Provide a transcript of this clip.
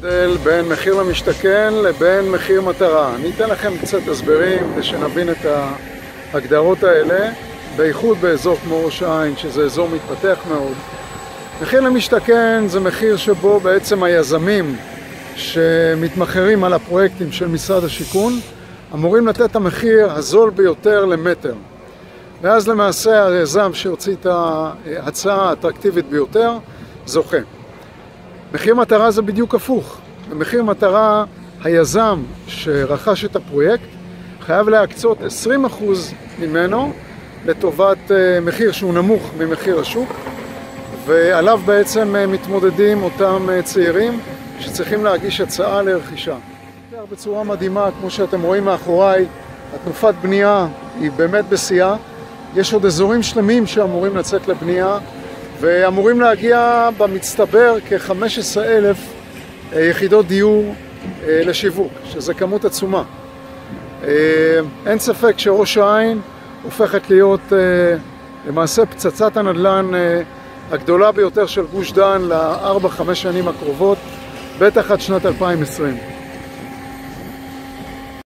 ההבדל בין מחיר למשתכן לבין מחיר מטרה. אני אתן לכם קצת הסברים כדי שנבין את ההגדרות האלה, בייחוד באזור כמו ראש העין, שזה אזור מתפתח מאוד. מחיר למשתכן זה מחיר שבו בעצם היזמים שמתמחרים על הפרויקטים של משרד השיכון אמורים לתת את המחיר הזול ביותר למטר. ואז למעשה היזם שהוציא את ההצעה האטרקטיבית ביותר זוכה. מחיר מטרה זה בדיוק הפוך. במחיר מטרה היזם שרכש את הפרויקט חייב להקצות 20% ממנו לטובת מחיר שהוא נמוך ממחיר השוק, ועליו בעצם מתמודדים אותם צעירים שצריכים להגיש הצעה לרכישה. בצורה מדהימה, כמו שאתם רואים מאחוריי, התנופת בנייה היא באמת בשיאה. יש עוד אזורים שלמים שאמורים לצאת לבנייה, ואמורים להגיע במצטבר כ-15,000 יחידות דיור לשיווק, שזה כמות עצומה. אין ספק שראש העין הופכת להיות למעשה פצצת הנדל"ן הגדולה ביותר של גוש דן ל4-5 שנים הקרובות, בטח עד שנת 2020.